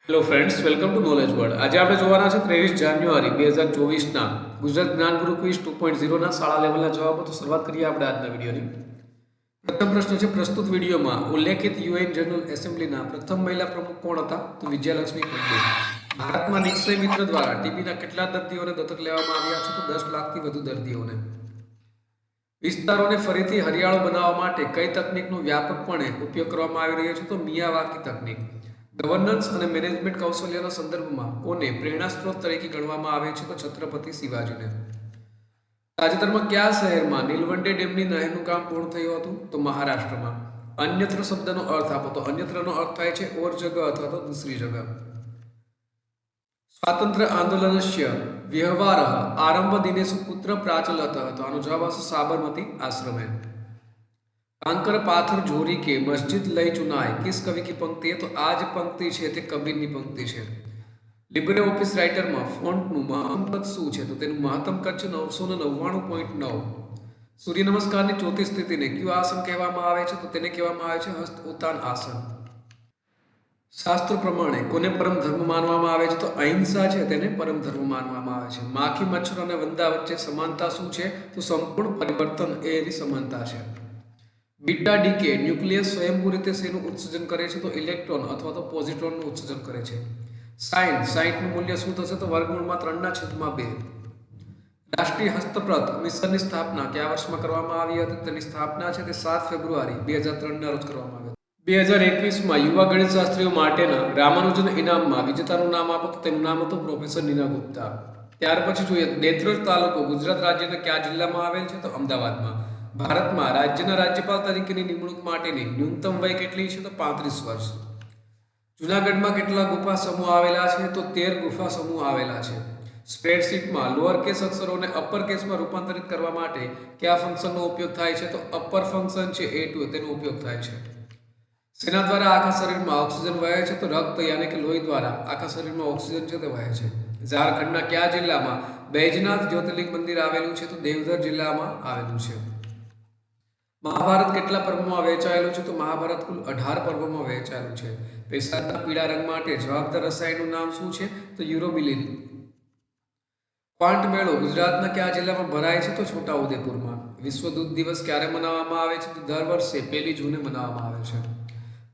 Hello friends, welcome to knowledge world. આજે આપણે જોવાના છે 23 જાન્યુઆરી 2024ના ગુજરાત જ્ઞાન ગુરુ ક્વિઝ 2.0 ના શાળા લેવલના જવાબો. તો શરૂઆત કરીએ આપણે આજના વિડીયોની. પ્રથમ પ્રશ્ન છે, પ્રસ્તુત વિડીયોમાં ઉલ્લેખિત યુએન જનરલ એસેમ્બલીના પ્રથમ મહિલા પ્રમુખ કોણ હતા? તો વિજયાલક્ષ્મી પંડિત. ભારતમાં નિક્ષય મિત્ર દ્વારા ટીબીના કેટલા દર્દીઓને દત્તક લેવામાં આવ્યા છે? તો 10 લાખથી વધુ દર્દીઓને. વિસ્તારોને ફરીથી હરિયાળો બનાવવા માટે કઈ તકનીકનો વ્યાપકપણે ઉપયોગ કરવામાં આવી રહ્યો છે? તો મિયાવાકી તકનીક. ગવર્નન્સ અને મેનેજમેન્ટ કૌશલ્યના સંદર્ભમાં કોને પ્રેરણા સ્ત્રોત તરીકે ગણવામાં આવે છે? તો છત્રપતિ શિવાજીને. તાજેતરમાં કયા શહેરમાં નીલવંડે ડેમની નહેરનું કામ પૂર્ણ થયું હતું? તો મહારાષ્ટ્રમાં. અન્યત્ર શબ્દનો અર્થ આપો. તો અન્યત્રનો અર્થ થાય છે ઓર જગહ અથવા તો દૂસરી જગહ. સ્વાતંત્ર્ય આંદોલનસ્ય વ્યવહારઃ આરંભ દિનેષુ પુત્ર પ્રાચલતઃ. તો આનો જવાબ આવશે સાબરમતી આશ્રમે. कांकर पाथर जोरी के मस्जिद लई चुनाए किस कवि की पंक्ति है? तो आज पंक्ति है ते कबीर की पंक्ति है. लिब्रे ऑफिस राइटर में फॉन्ट નું મહત્તમ કદ શું છે? તો તેનું મહત્તમ કદ છે 999.9. સૂર્ય નમસ્કારની ચોથી સ્થિતિને કયું આસન કહેવામાં આવે છે? તો તેને કહેવામાં આવે છે હસ્ત ઉત્તાન આસન. શાસ્ત્ર પ્રમાણે કોને પરમ ધર્મ માનવામાં આવે છે? તો અહિંસા છે તેને પરમ ધર્મ માનવામાં આવે છે. માખી મચ્છર અને વંદા વચ્ચે સમાનતા શું છે? તો સંપૂર્ણ પરિવર્તન એ એની સમાનતા છે. બીટા ડીકે ન્યુક્લિયસ સ્વયંભૂ રીતે શેનું ઉત્સર્જન કરે છે? તો ઇલેક્ટ્રોન અથવા તો પોઝિટ્રોનનું ઉત્સર્જન કરે છે. સાઈનનું મૂલ્ય શું થશે? તો વર્ગમૂળમાં 3/2. રાષ્ટ્રીય હસ્તપ્રત મિશનની સ્થાપના કયા વર્ષમાં કરવામાં આવી હતી? તેની સ્થાપના છે તે 7 ફેબ્રુઆરી 2003 ના રોજ કરવામાં આવી. 2021માં યુવા ગણિતશાસ્ત્રીઓ માટેના રામાનુજન ઇનામમાં વિજેતાનું નામ આપો. તો તેનું નામ હતું પ્રોફેસર નીના ગુપ્તા. ત્યાર પછી જોઈએ, દેત્રોજ તાલુકો ગુજરાત રાજ્યના કયા જિલ્લામાં આવેલ છે? તો અમદાવાદમાં. ભારતમાં રાજ્યના રાજ્યપાલ તરીકેની નિમણૂક માટેની ન્યૂનતમ વય કેટલી છે? તો 35 વર્ષ. જૂનાગઢમાં કેટલા ગુફા સમૂહ આવેલા છે? તો 13 ગુફા સમૂહ આવેલા છે. સ્પ્રેડશીટમાં લોઅર કેસ અક્ષરોને અપર કેસમાં રૂપાંતરિત કરવા માટે કયા ફંક્શનનો ઉપયોગ થાય છે? તો અપર ફંક્શન છે A2 તેનો ઉપયોગ થાય છે. શેના દ્વારા આખા શરીરમાં ઓક્સિજન વહે છે? તો રક્ત યાની કે લોહી દ્વારા આખા શરીરમાં ઓક્સિજન છે તે વહે છે. ઝારખંડના કયા જિલ્લામાં બૈજનાથ જ્યોતિર્લિંગ મંદિર આવેલું છે? તો દેવઘર જિલ્લામાં આવેલું છે. મહાભારત કેટલા પર્વોમાં વહેંચાયેલું છે? તો મહાભારત કુલ 18 પર્વોમાં વહેંચાયેલું છે. પેશાબના પીળા રંગ માટે જવાબદાર રસાયણનું નામ શું છે? તો યુરોબિલિન. ક્વાંટ મેળો ગુજરાતના કયા જિલ્લામાં ભરાય છે? તો છોટાઉદેપુરમાં. વિશ્વ દૂધ દિવસ ક્યારે મનાવવામાં આવે છે? તો દર વર્ષે 1 જૂને મનાવવામાં આવે છે.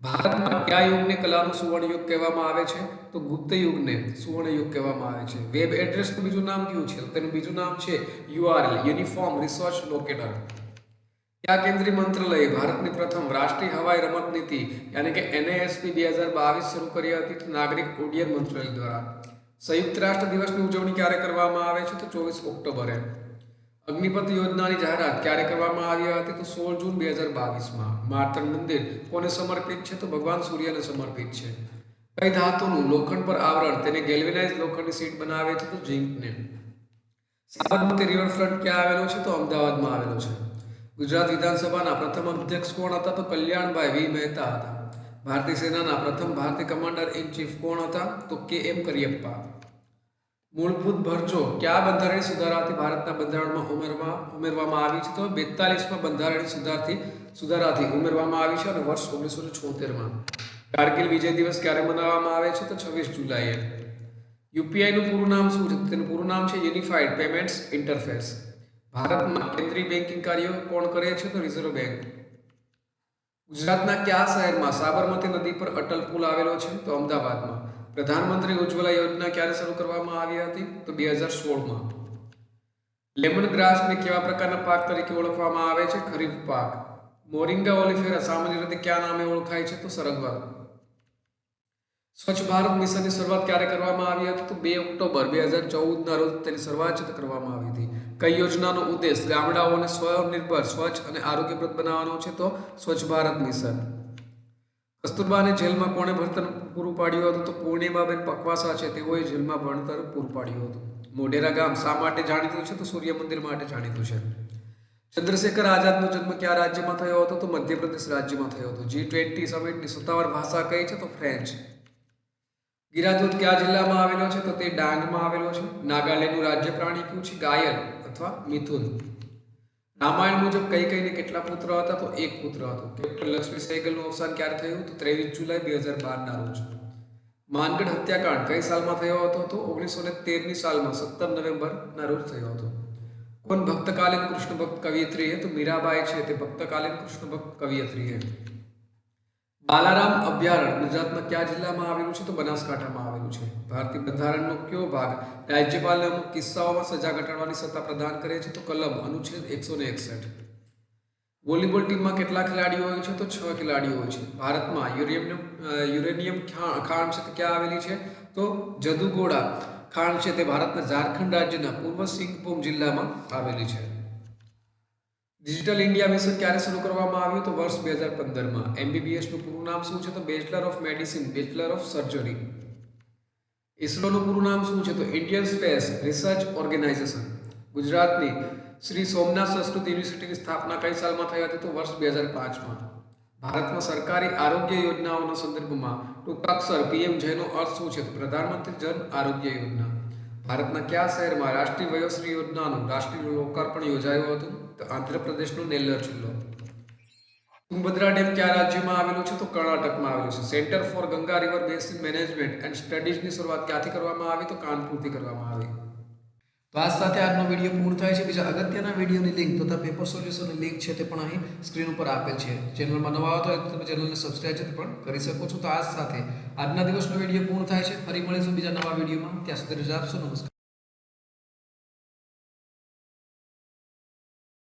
ભારતમાં કયા યુગને કલાનો સુવર્ણ યુગ કહેવામાં આવે છે? તો ગુપ્ત યુગને સુવર્ણ યુગ કહેવામાં આવે છે. વેબ એડ્રેસનું બીજું નામ કયું છે? તો તેનું બીજું નામ છે URL યુનિફોર્મ રિસર્ચ લોકેટર. કયા કેન્દ્રીય મંત્રાલયે ભારતની પ્રથમ રાષ્ટ્રીય હવાઈ રમત નીતિ યાની કે NASP 2022 શરૂ કરી હતી? તો નાગરિક ઉડ્ડયન મંત્રાલય દ્વારા. સંયુક્ત રાષ્ટ્ર દિવસની ઉજવણી ક્યારે કરવામાં આવે છે? તો 24 ઓક્ટોબરે. અગ્નિપથ યોજનાની જાહેરાત ક્યારે કરવામાં આવી હતી? તો 16 જૂન 2022માં. માર્તંડ મંદિર કોને સમર્પિત છે? તો ભગવાન સૂર્યને સમર્પિત છે. કઈ ધાતુનું લોખંડ પર આવરણ તેને ગેલ્વેનાઇઝ લોખંડની શીટ બનાવે છે? તો ઝિંકને. સાબરમતી રિવરફ્રન્ટ ક્યાં આવેલો છે? તો અમદાવાદમાં આવેલો છે. ગુજરાત વિધાનસભાના પ્રથમ અધ્યક્ષ કોણ હતા? તો કલ્યાણભાઈ વી મહેતા હતા. ભારતીય સેનાના પ્રથમ ભારતીય કમાન્ડર ઇન ચીફ કોણ હતા? તો KM કરિયપ્પા. મૂળભૂત ભરજો કયા બંધારણીય સુધારાથી ભારતના બંધારણમાં ઉમેરવામાં આવી છે? તો 42માં બંધારણીય સુધારાથી ઉમેરવામાં આવી છે અને વર્ષ 1976માં. કારગિલ વિજય દિવસ ક્યારે મનાવવામાં આવે છે? તો 26 જુલાઈએ. યુપીઆઈનું પૂરું નામ શું છે? તેનું પૂરું નામ છે યુનિફાઈડ પેમેન્ટ્સ ઇન્ટરફેસ. ભારતમાં કેન્દ્રીય બેન્કિંગ કાર્યો કોણ કરે છે? તો રિઝર્વ બેંક. ગુજરાતના કયા શહેરમાં સાબરમતી નદી પર અટલ પુલ આવેલો છે? તો અમદાવાદમાં. પ્રધાનમંત્રી ઉજ્જવલા યોજના ક્યારે શરૂ કરવામાં આવી હતી? તો 2016માં. લેમન ગ્રાસને કેવા પ્રકારના પાક તરીકે ઓળખવામાં આવે છે? ખરીફ પાક. મોરિંગા ઓલિફેરા સામાન્ય રીતે કયા નામે ઓળખાય છે? તો સરગવા. સ્વચ્છ ભારત મિશનની શરૂઆત ક્યારે કરવામાં આવી હતી? તો 2 ઓક્ટોબર 2014 ના રોજ તેની શરૂઆત કરવામાં આવી હતી. કઈ યોજનાનો ઉદ્દેશ ગામડાઓને સ્વનિર્ભર, સ્વચ્છ અને આરોગ્યપ્રદ બનાવવાનો છે? તો સ્વચ્છ ભારત મિશન. કસ્તુરબાને જેલમાં કોણે ભણતર પૂરું પાડ્યું હતું? તો પૂર્ણિમાબેન પકવાસા છે તેઓએ જેલમાં ભણતર પૂરું પાડ્યું હતું. મોઢેરા ગામ શા માટે જાણીતું છે? તો સૂર્ય મંદિર માટે જાણીતું છે. ચંદ્રશેખર આઝાદનો જન્મ કયા રાજ્યમાં થયો હતો? તો મધ્યપ્રદેશ રાજ્યમાં થયો હતો. G20 સમિટની સત્તાવાર ભાષા કઈ છે? તો ફ્રેન્ચ. ગિરાધોધ કયા જિલ્લામાં આવેલો છે? તો તે ડાંગમાં આવેલો છે. નાગાલેન્ડનું રાજ્ય પ્રાણી કયું છે? ગાયલ અથવા મિથુન. રામાયણ મુજબ કઈ કઈને કેટલા પુત્ર હતા? તો એક પુત્ર હતો. કેપ્ટન લક્ષ્મી સહેગલનું અવસાન ક્યારે થયું? તો 23 જુલાઈ 2012 ના રોજ. માનગઢ હત્યાકાંડ કઈ સાલમાં થયો હતો? તો 1913ની સાલમાં 17 નવેમ્બરના રોજ થયો હતો. કોણ ભક્તકાલીન કૃષ્ણ ભક્ત કવિયત્રી है? तो मीराबाई છે તે ભક્તકાલીન કૃષ્ણ ભક્ત કવિયત્રી है. બાલારામ અભયારણ્ય ગુજરાતના કયા જિલ્લામાં આવેલું છે? તો બનાસકાંઠામાં આવેલું છે. ભારતીય બંધારણનો કયો ભાગ રાજ્યપાલને અમુક કિસ્સાઓમાં સજા ઘટાડવાની સત્તા પ્રદાન કરે છે? તો કલમ અનુચ્છેદ 161. વોલીબોલ ટીમમાં કેટલા ખેલાડીઓ હોય છે? તો 6 ખેલાડીઓ હોય છે. ભારતમાં યુરેનિયમ ખાણ છે તે ક્યાં આવેલી છે? તો જદુગોડા ખાણ છે તે ભારતના ઝારખંડ રાજ્યના પૂર્વ સિંગભૂમ જિલ્લામાં આવેલી છે. ડિજિટલ ઇન્ડિયા મિશન ક્યારે શરૂ કરવામાં આવ્યું? તો વર્ષ 2015માં. એમબીબીએસનું પૂરું નામ શું છે? તો bachelor of medicine, bachelor of surgery. ઇસરોનું પૂરું નામ શું છે? તો ઇન્ડિયન સ્પેસ રિસર્ચ ઓર્ગેનાઇઝેશન. ગુજરાતની શ્રી સોમનાથ સંસ્કૃત યુનિવર્સિટીની સ્થાપના કઈ સાલમાં થઈ હતી? તો વર્ષ 2005માં. ભારતમાં સરકારી આરોગ્ય યોજનાઓના સંદર્ભમાં ટૂંકાક્ષર પીએમજેનો અર્થ શું છે? તો પ્રધાનમંત્રી જન આરોગ્ય યોજના. ભારતના કયા શહેરમાં રાષ્ટ્રીય વયોશ્રી યોજનાનું રાષ્ટ્રીય લોકાર્પણ યોજાયું હતું? તો આંધ્રપ્રદેશનો નેલ્લોર જિલ્લો. તુંગભદ્રા ડેમ કયા રાજ્યમાં આવેલું છે? તો કર્ણાટકમાં આવેલું છે. Centre for Ganga river basin management and સ્ટડીઝની શરૂઆત ક્યાંથી કરવામાં આવી? તો કાનપુરથી કરવામાં આવી. તો આ સાથે આજનો વિડીયો પૂર્ણ થાય છે. બીજા અગત્યના વિડીયોની લિંક તથા પેપર સોલ્યુશનની લિંક છે તે પણ અહીં સ્ક્રીન ઉપર આપેલ છે. ચેનલમાં નવા આવતા હોય તો તમે ચેનલને સબસ્ક્રાઇબ પણ કરી શકો છો. તો આ સાથે આજના દિવસનો વિડીયો પૂર્ણ થાય છે. ફરી મળીશું બીજા નવા વિડીયોમાં. ત્યાં સુધી રજા આપશો. નમસ્કાર.